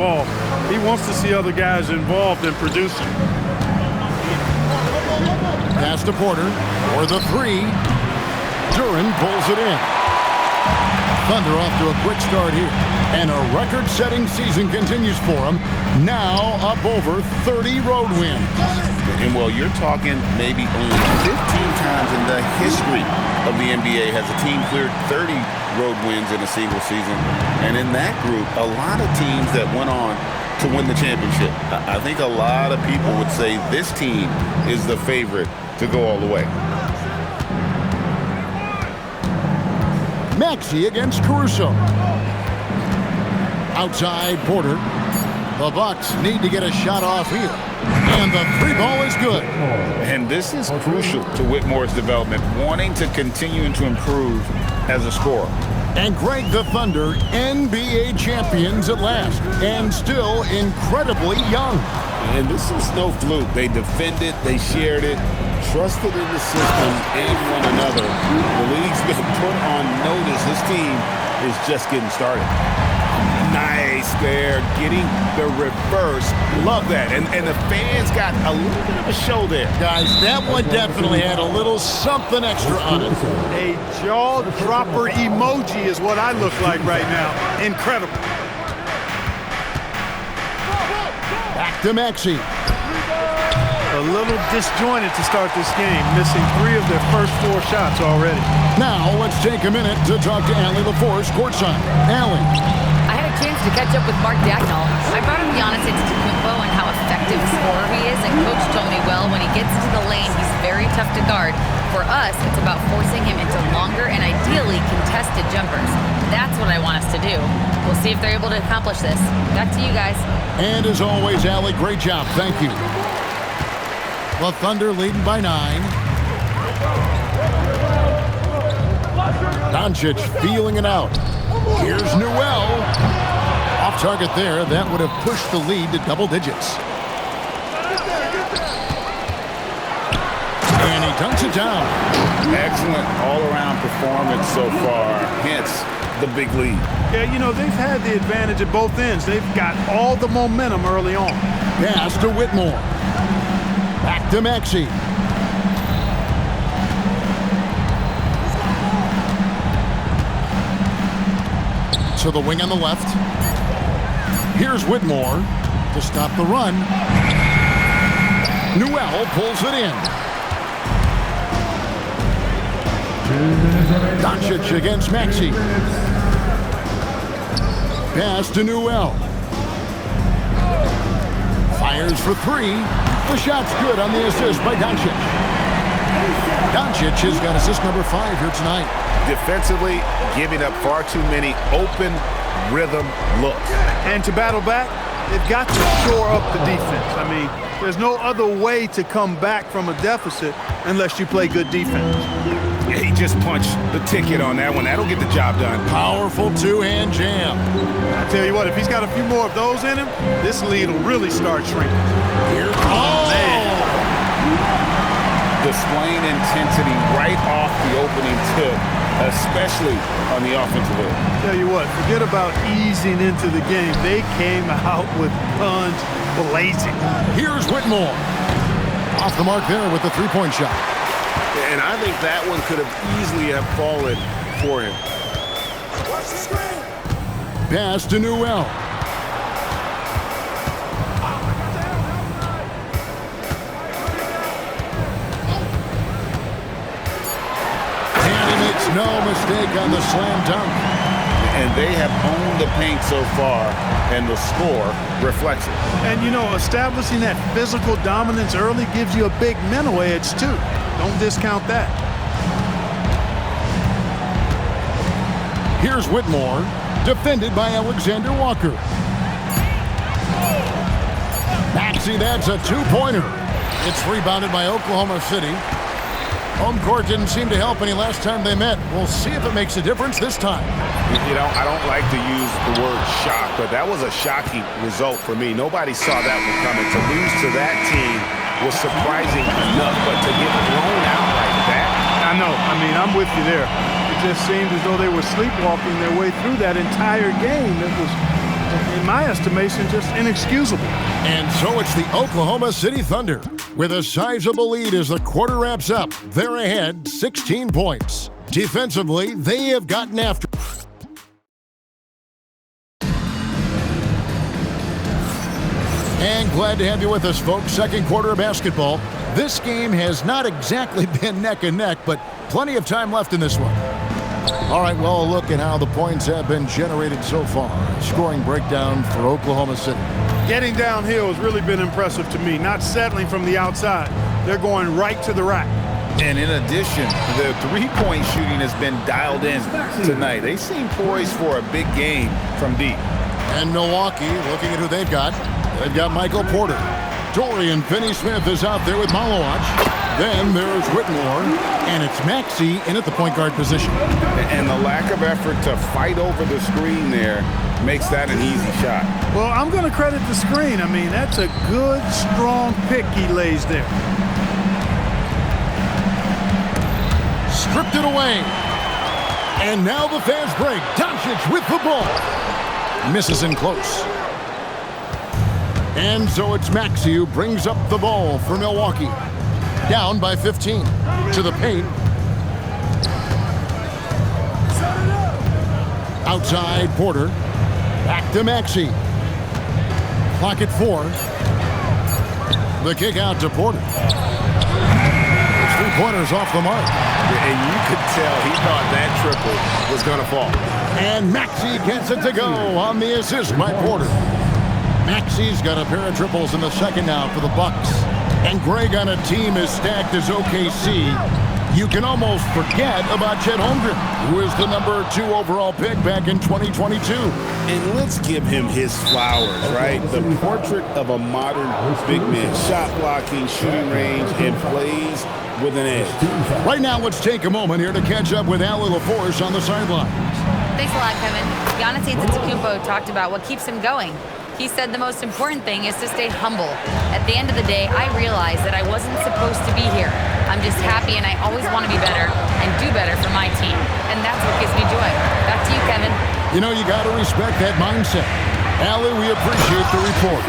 ball. He wants to see other guys involved in producing. Pass to Porter for the three. Duran pulls it in. Thunder off to a quick start here. And a record-setting season continues for them. Now up over 30 road wins. And, well, you're talking maybe only 15 times in the history of the NBA has a team cleared 30 road wins in a single season. And in that group, a lot of teams that went on to win the championship. I think a lot of people would say this team is the favorite to go all the way. Maxey against Caruso. Outside Porter. The Bucks need to get a shot off here. And the three ball is good. And this is crucial to Whitmore's development, wanting to continue to improve as a scorer. And Greg, the Thunder, NBA champions at last, and still incredibly young. And this is no fluke. They defended, they shared it, trusted in the system and one another. The league's been put on notice. This team is just getting started. Nice there, getting the reverse. Love that. And the fans got a little bit of a show there. Guys, that one definitely had a little something extra on it. A jaw-dropper emoji is what I look like right now. Incredible. Back to Maxey. A little disjointed to start this game, missing 3 of their first 4 shots already. Now let's take a minute to talk to Allie LaForce courtside. Allie. I had a chance to catch up with Mark Dagnall. I brought him Giannis Antetokounmpo and how effective a scorer he is, and Coach told me, well, when he gets into the lane, he's very tough to guard. For us, it's about forcing him into longer and ideally contested jumpers. That's what I want us to do. We'll see if they're able to accomplish this. Back to you guys. And as always, Allie, great job. Thank you. The Thunder leading by 9. Doncic feeling it out. Here's Newell. Off target there. That would have pushed the lead to double digits. And he dunks it down. Excellent all-around performance so far. Hence the big lead. Yeah, you know, they've had the advantage at both ends. They've got all the momentum early on. Pass to Whitmore. Back to Maxey. To the wing on the left. Here's Whitmore to stop the run. Newell pulls it in. Doncic against Maxey. Pass to Newell. Fires for 3. The shot's good on the assist by Doncic. Doncic has got assist number 5 here tonight. Defensively, giving up far too many open rhythm looks. And to battle back, they've got to shore up the defense. I mean, there's no other way to come back from a deficit unless you play good defense. Yeah, he just punched the ticket on that one. That'll get the job done. Powerful two-hand jam. I tell you what, if he's got a few more of those in him, this lead will really start shrinking. Here, displaying intensity right off the opening tip, especially on the offensive end. Tell you what, forget about easing into the game. They came out with guns blazing. Here's Whitmore. Off the mark there with the three-point shot. And I think that one could have easily have fallen for him. Pass to Newell. No mistake on the slam dunk. And they have owned the paint so far, and the score reflects it. And, you know, establishing that physical dominance early gives you a big mental edge, too. Don't discount that. Here's Whitmore, defended by Alexander Walker. Maxey, that's a two-pointer. It's rebounded by Oklahoma City. Home court didn't seem to help any last time they met. We'll see if it makes a difference this time. You know, I don't like to use the word shock, but that was a shocking result for me. Nobody saw that one coming. To lose to that team was surprising enough, but to get blown out like that. I know. I mean, I'm with you there. It just seemed as though they were sleepwalking their way through that entire game. It was in my estimation, just inexcusable. And so it's the Oklahoma City Thunder with a sizable lead as the quarter wraps up. They're ahead 16 points. Defensively, they have gotten after. And glad to have you with us, folks. Second quarter of basketball. This game has not exactly been neck and neck, but plenty of time left in this one. All right, well, a look at how the points have been generated so far. Scoring breakdown for Oklahoma City. Getting downhill has really been impressive to me, not settling from the outside. They're going right to the rack. And in addition, the three-point shooting has been dialed in tonight. They seem poised for a big game from deep. And Milwaukee, looking at who they've got. They've got Michael Porter. Dorian Finney-Smith is out there with Malowacz. Then there's Whitmore, and it's Maxey in at the point guard position. And the lack of effort to fight over the screen there makes that an easy shot. Well, I'm going to credit the screen. I mean, that's a good, strong pick he lays there. Stripped it away. And now the fast break. Doncic with the ball. Misses in close. And so it's Maxey who brings up the ball for Milwaukee. Down by 15. To the paint. Outside Porter. Back to Maxey. Clock at 4. The kick out to Porter. Three-pointers off the mark. And you could tell he thought that triple was going to fall. And Maxey gets it to go on the assist by Porter. Maxey's got a pair of triples in the second now for the Bucks. And Greg on a team as stacked as OKC. You can almost forget about Chet Holmgren, who is the number 2 overall pick back in 2022. And let's give him his flowers, right? The portrait of a modern big man. Shot blocking, shooting range, and plays with an edge. Right now, let's take a moment here to catch up with Allie LaForce on the sideline. Thanks a lot, Kevin. Giannis Antetokounmpo talked about what keeps him going. He said the most important thing is to stay humble. At the end of the day, I realized that I wasn't supposed to be here. I'm just happy, and I always want to be better and do better for my team. And that's what gives me joy. Back to you, Kevin. You know, you got to respect that mindset. Allie, we appreciate the report.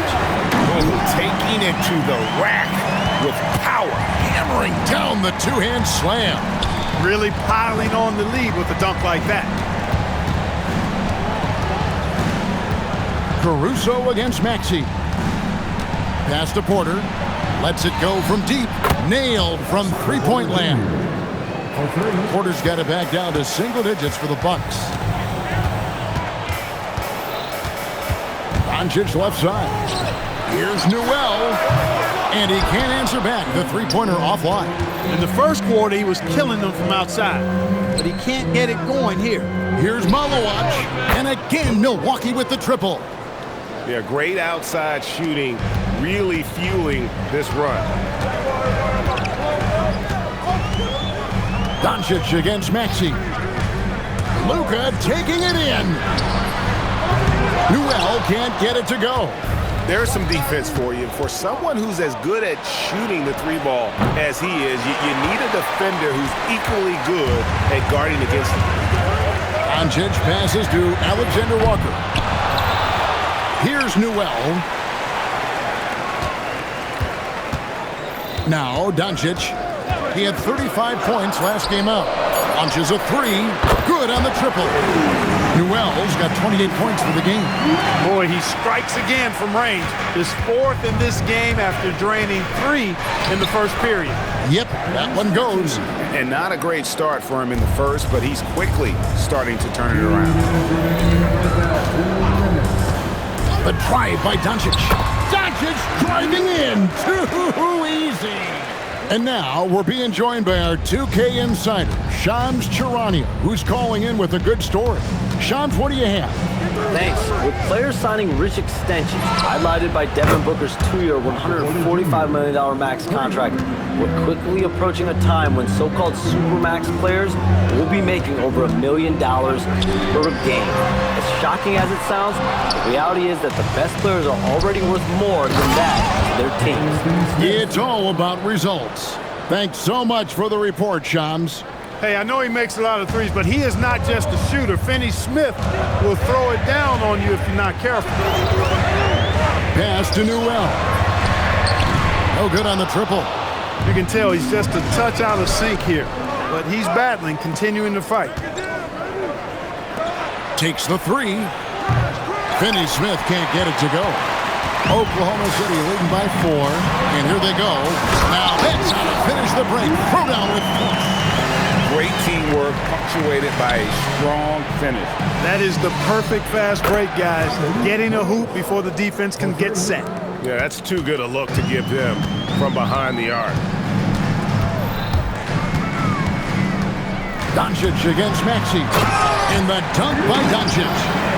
Taking it to the rack with power. Hammering down the two-hand slam. Really piling on the lead with a dunk like that. Caruso against Maxey. Pass to Porter. Lets it go from deep. Nailed from three-point land. Porter's got it back down to single digits for the Bucks. Doncic left side. Here's Newell. And he can't answer back. The three-pointer offline. In the first quarter, he was killing them from outside. But he can't get it going here. Here's Malowacz. And again, Milwaukee with the triple. Yeah, great outside shooting, really fueling this run. Doncic against Maxey. Luka taking it in. Newell can't get it to go. There's some defense for you. For someone who's as good at shooting the three ball as he is, you need a defender who's equally good at guarding against him. Doncic passes to Alexander Walker. Here's Newell. Now Doncic. He had 35 points last game out. Launches a three. Good on the triple. Newell's got 28 points for the game. Boy, he strikes again from range. His 4th in this game after draining 3 in the first period. Yep, that one goes. And not a great start for him in the first, but he's quickly starting to turn it around. The drive by Doncic. Doncic driving in. Too easy. And now we're being joined by our 2K insider, Shams Charania, who's calling in with a good story. Shams, what do you have? Thanks. With players signing rich extensions, highlighted by Devin Booker's 2-year, $145 million max contract, we're quickly approaching a time when so-called supermax players will be making over $1 million per game. As shocking as it sounds, the reality is that the best players are already worth more than that to their teams. It's all about results. Thanks so much for the report, Shams. Hey, I know he makes a lot of threes, but he is not just a shooter. Finney-Smith will throw it down on you if you're not careful. Pass to Newell. No good on the triple. You can tell he's just a touch out of sync here, but he's battling, continuing to fight. Takes the three. Finney-Smith can't get it to go. Oklahoma City leading by 4, and here they go. Now that's how to finish the break. Throw down with force. Great teamwork, punctuated by a strong finish. That is the perfect fast break, guys. Getting a hoop before the defense can get set. Yeah, that's too good a look to give them from behind the arc. Doncic against Maxey. And the dunk by Doncic.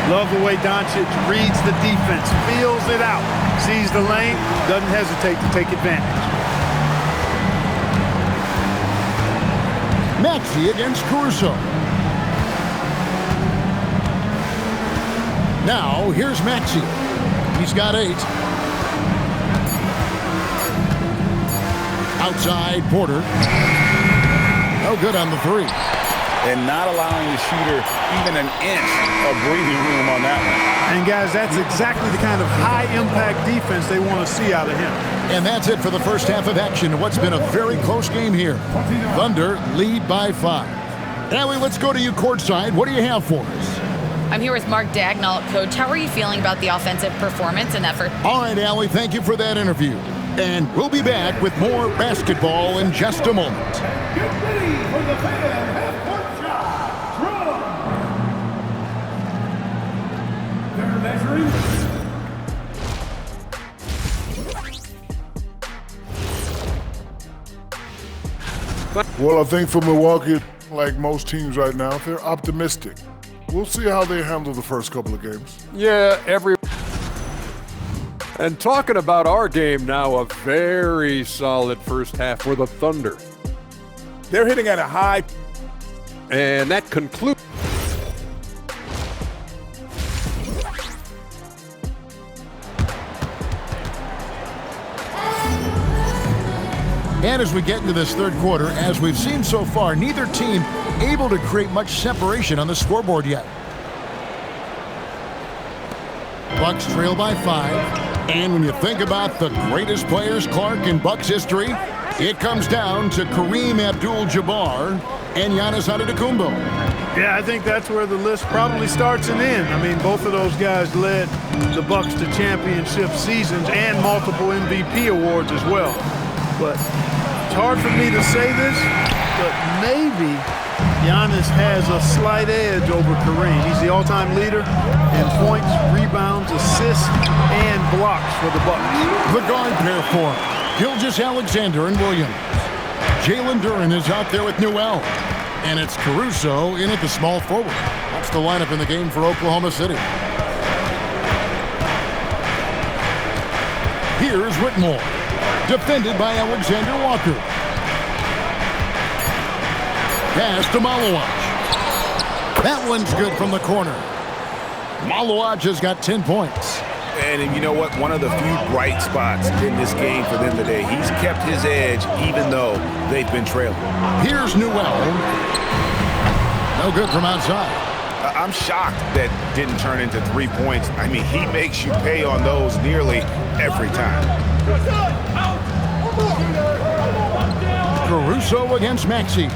Love the way Doncic reads the defense, feels it out, sees the lane, doesn't hesitate to take advantage. Maxey against Caruso. Now, here's Maxey. He's got 8. Outside, Porter. No good on the 3. And not allowing the shooter even an inch of breathing room on that one. And, guys, that's exactly the kind of high-impact defense they want to see out of him. And that's it for the first half of action. What's been a very close game here. Thunder lead by 5. Allie, let's go to you courtside. What do you have for us? I'm here with Mark Dagnall. Coach, how are you feeling about the offensive performance and effort? All right, Allie, thank you for that interview. And we'll be back with more basketball in just a moment. Get ready for the fan half-court shot. Draw. They're measuring. Well, I think for Milwaukee, like most teams right now, they're optimistic. We'll see how they handle the first couple of games. Yeah, And talking about our game now, a very solid first half for the Thunder. They're hitting at a high. And that concludes. And as we get into this third quarter, as we've seen so far, neither team able to create much separation on the scoreboard yet. Bucks trail by 5. And when you think about the greatest players, Clark, in Bucks history, it comes down to Kareem Abdul-Jabbar and Giannis Antetokounmpo. Yeah, I think that's where the list probably starts and ends. I mean, both of those guys led the Bucks to championship seasons and multiple MVP awards as well. But it's hard for me to say this, but maybe Giannis has a slight edge over Kareem. He's the all-time leader in points, rebounds, assists, and blocks for the Bucks. The guard pair for him, Gilgeous-Alexander and Williams. Jalen Duren is out there with Newell. And it's Caruso in at the small forward. That's the lineup in the game for Oklahoma City. Here's Whitmore, defended by Alexander Walker. Pass to Malawaj. That one's good from the corner. Malawaj has got 10 points. And you know what? One of the few bright spots in this game for them today. He's kept his edge even though they've been trailing. Here's Newell. No good from outside. I'm shocked that didn't turn into 3 points. I mean, he makes you pay on those nearly every time. Caruso against Maxey.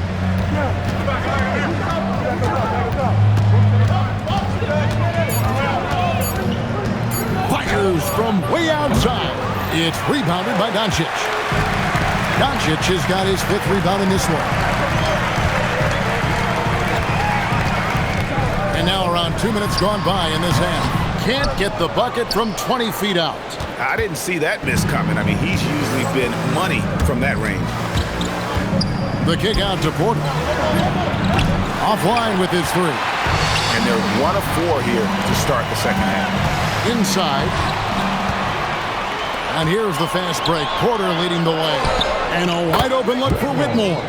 Fires from way outside. It's rebounded by Doncic. Doncic has got his 5th rebound in this one. And now around 2 minutes gone by in this half. Can't get the bucket from 20 feet out. I didn't see that miss coming. I mean, he's usually been money from that range. The kick out to Porter. Offline with his 3. And they're 1 of 4 here to start the second half. Inside. And here's the fast break. Porter leading the way. And a wide open look for Whitmore.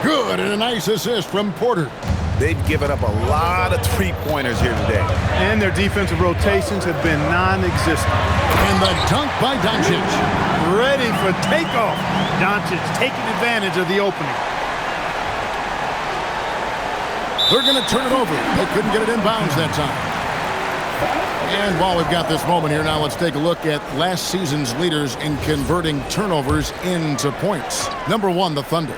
Good, and a nice assist from Porter. They've given up a lot of three-pointers here today. And their defensive rotations have been non-existent. And the dunk by Doncic. Ready for takeoff. Doncic taking advantage of the opening. They're going to turn it over. They couldn't get it in bounds that time. And while we've got this moment here now, let's take a look at last season's leaders in converting turnovers into points. Number 1, the Thunder.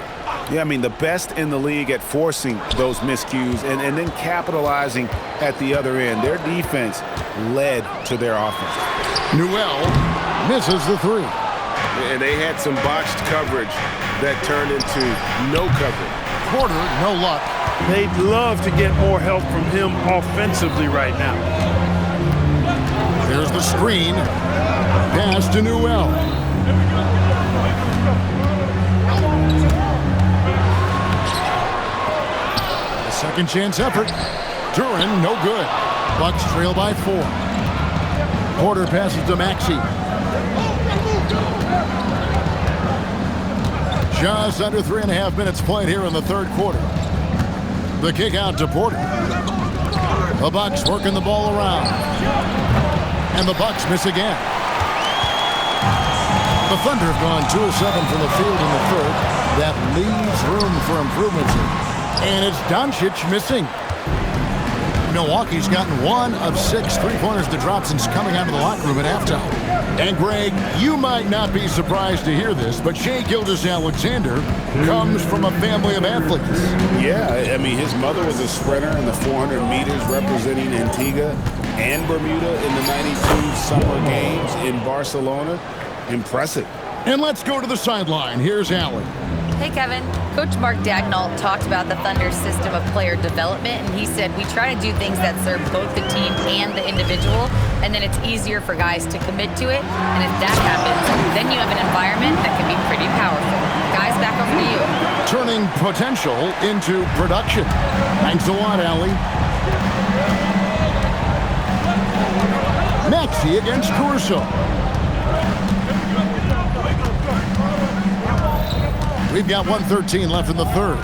Yeah, I mean, the best in the league at forcing those miscues and then capitalizing at the other end. Their defense led to their offense. Newell misses the 3. And they had some botched coverage that turned into no coverage. Porter, no luck. They'd love to get more help from him offensively right now. There's the screen. Pass to Newell. A second chance effort. Duren, no good. Bucks trail by 4. Porter passes to Maxey. Just under 3.5 minutes played here in the third quarter. The kick out to Porter. The Bucks working the ball around. And the Bucks miss again. The Thunder have gone 2 of 7 from the field in the third. That leaves room for improvements. And it's Doncic missing. Milwaukee's gotten 1 of 6 3-pointers to drop since coming out of the locker room at halftime. And Greg, you might not be surprised to hear this, but Shai Gilgeous-Alexander comes from a family of athletes. Yeah, I mean, his mother was a sprinter in the 400 meters representing Antigua and Bermuda in the 92 Summer Games in Barcelona. Impressive. And let's go to the sideline. Here's Allen. Hey, Kevin. Coach Mark Dagnall talked about the Thunder's system of player development, and he said, we try to do things that serve both the team and the individual, and then it's easier for guys to commit to it. And if that happens, then you have an environment that can be pretty powerful. Guys, back over to you. Turning potential into production. Thanks a lot, Allie. Maxey against Caruso. We've got 1:13 left in the third.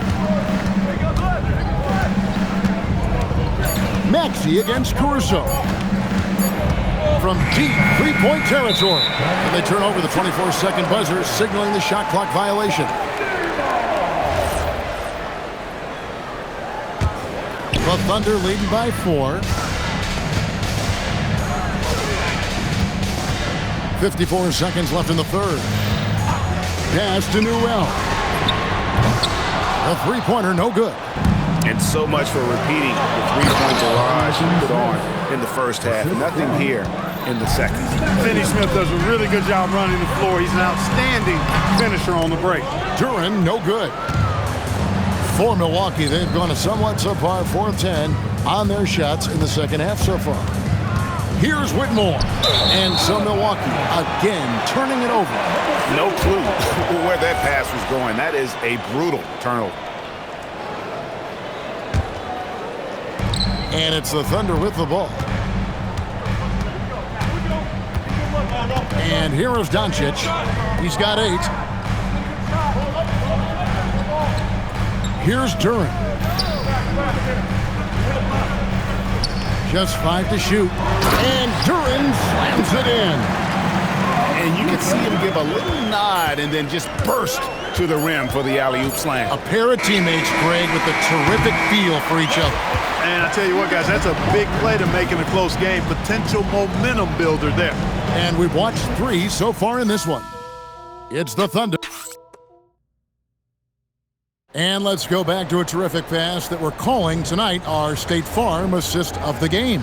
Maxey against Caruso. From deep three-point territory. And they turn over the 24-second buzzer, signaling the shot clock violation. The Thunder leading by 4. 54 seconds left in the third. Pass to Newell. A three-pointer, no good. And so much for repeating the three-point barrage put on in the first half. Nothing here in the second. Finney Smith does a really good job running the floor. He's an outstanding finisher on the break. Duren, no good. For Milwaukee, they've gone a somewhat subpar 4 of 10 on their shots in the second half so far. Here's Whitmore. And so Milwaukee again turning it over. No clue where that pass was going. That is a brutal turnover. And it's the Thunder with the ball. And here is Doncic. He's got 8. Here's Duren. Just 5 to shoot. And Duren slams it in. And you can see him give a little nod and then just burst to the rim for the alley-oop slam. A pair of teammates, Greg, with a terrific feel for each other. And I tell you what, guys, that's a big play to make in a close game. Potential momentum builder there. And we've watched 3 so far in this one. It's the Thunder. And let's go back to a terrific pass that we're calling tonight our State Farm assist of the game.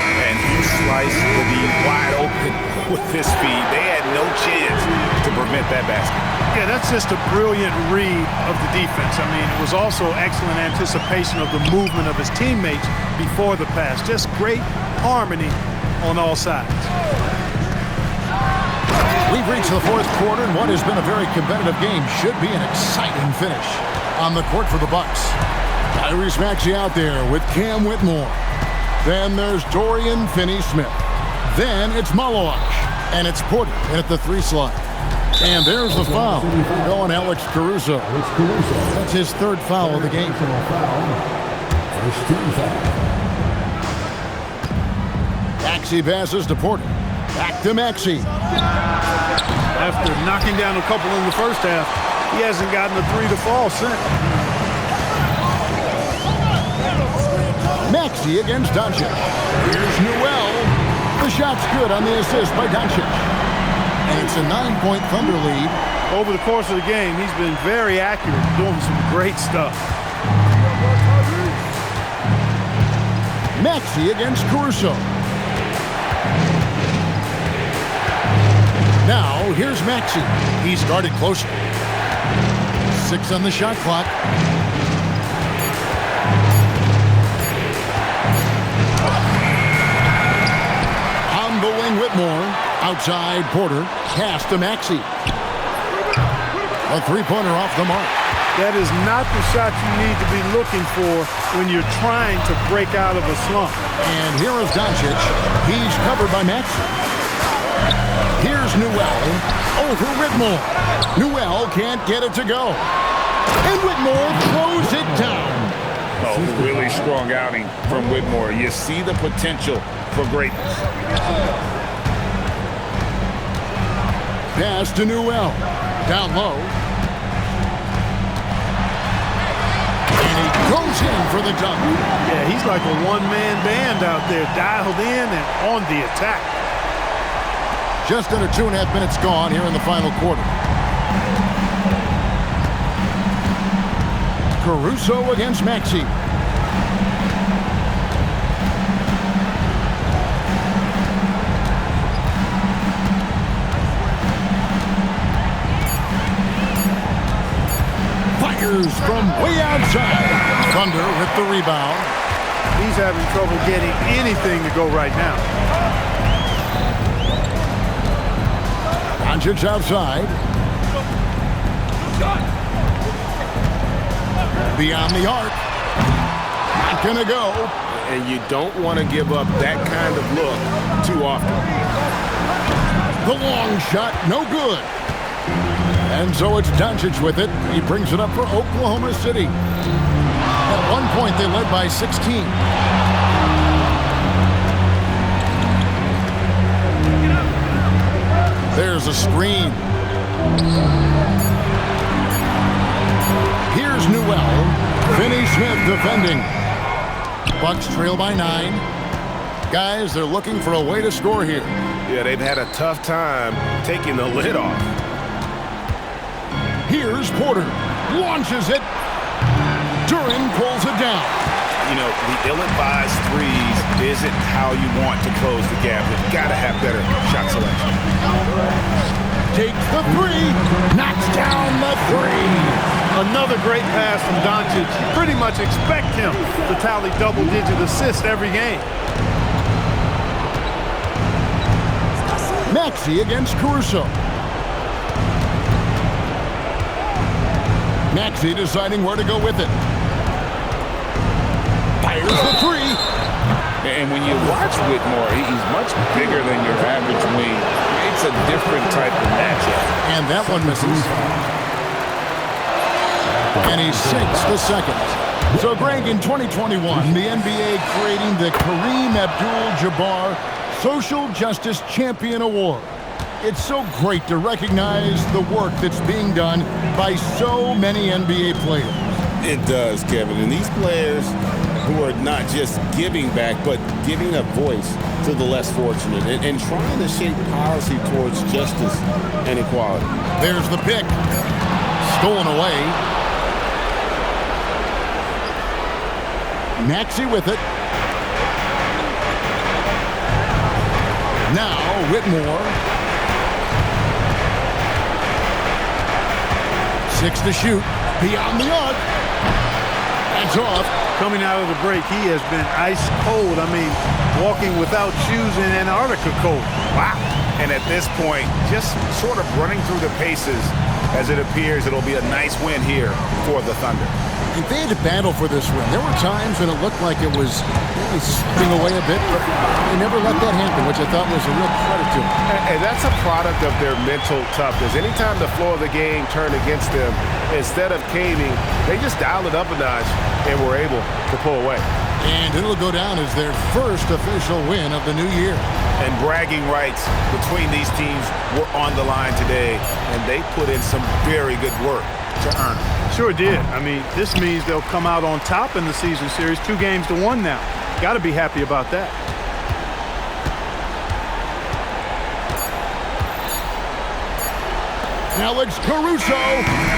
And he sliced the D wide open with his speed. They had no chance to prevent that basket. Yeah, that's just a brilliant read of the defense. I mean, it was also excellent anticipation of the movement of his teammates before the pass. Just great harmony on all sides. We've reached the fourth quarter, and what has been a very competitive game should be an exciting finish on the court for the Bucks. Tyrese Maxey out there with Cam Whitmore. Then there's Dorian Finney-Smith. Then it's Malawak, and it's Porter at the 3 slot. And there's the foul going Alex Caruso. That's his 3rd foul of the game. Maxey passes to Porter. Back to Maxey. After knocking down a couple in the first half, he hasn't gotten a 3 to fall since. Maxey against Doncic. Here's Newell. The shot's good on the assist by Doncic. And it's a 9-point Thunder lead. Over the course of the game, he's been very accurate, doing some great stuff. Maxey against Caruso. Now, here's Maxey. He's guarded closer. 6 on the shot clock. On the wing, Whitmore. Outside, Porter. Pass to Maxey. A three-pointer off the mark. That is not the shot you need to be looking for when you're trying to break out of a slump. And here is Doncic. He's covered by Maxey. Here's Newell over Whitmore. Newell can't get it to go. And Whitmore throws it down. Oh, really strong outing from Whitmore. You see the potential for greatness. Pass to Newell. Down low. And he goes in for the dunk. Yeah, he's like a one-man band out there, dialed in and on the attack. Just under 2.5 minutes gone here in the final quarter. Caruso against Maxey. Fires from way outside. Thunder with the rebound. He's having trouble getting anything to go right now. Doncic outside. Beyond the arc. Not gonna go. And you don't want to give up that kind of look too often. The long shot, no good. And so it's Doncic with it. He brings it up for Oklahoma City. At one point, they led by 16. There's a screen. Here's Newell. Finney Smith defending. Bucks trail by 9. Guys, they're looking for a way to score here. Yeah, they've had a tough time taking the lid off. Here's Porter. Launches it. Duran pulls it down. You know, the ill-advised threes isn't how you want to close the gap. You've got to have better shot selection. Takes the 3. Knocks down the 3. Another great pass from Doncic. You pretty much expect him to tally double-digit assists every game. Maxey against Caruso. Maxey deciding where to go with it. Fires the 3. And when you watch Whitmore, he's much bigger than your average wing. It's a different type of matchup. And that one misses. And he sinks the second. So, Greg, in 2021, the NBA creating the Kareem Abdul-Jabbar Social Justice Champion Award. It's so great to recognize the work that's being done by so many NBA players. It does, Kevin. And these players who are not just giving back, but giving a voice to the less fortunate and trying to shape policy towards justice and equality. There's the pick. Stolen away. Maxey with it. Now Whitmore. 6 to shoot. Beyond the arc. That's off. Coming out of the break, he has been ice cold. I mean, walking without shoes in Antarctica cold. Wow. And at this point, just sort of running through the paces as it appears it'll be a nice win here for the Thunder. If they had to battle for this win, there were times when it looked like it was really slipping away a bit, but they never let that happen, which I thought was a real credit to them. And that's a product of their mental toughness. Anytime the flow of the game turned against them, instead of caving, they just dialed it up a notch and were able to pull away. And it'll go down as their first official win of the new year. And bragging rights between these teams were on the line today, and they put in some very good work to earn it. Sure did. I mean, this means they'll come out on top in the season series, 2-1 now. Got to be happy about that. Alex Caruso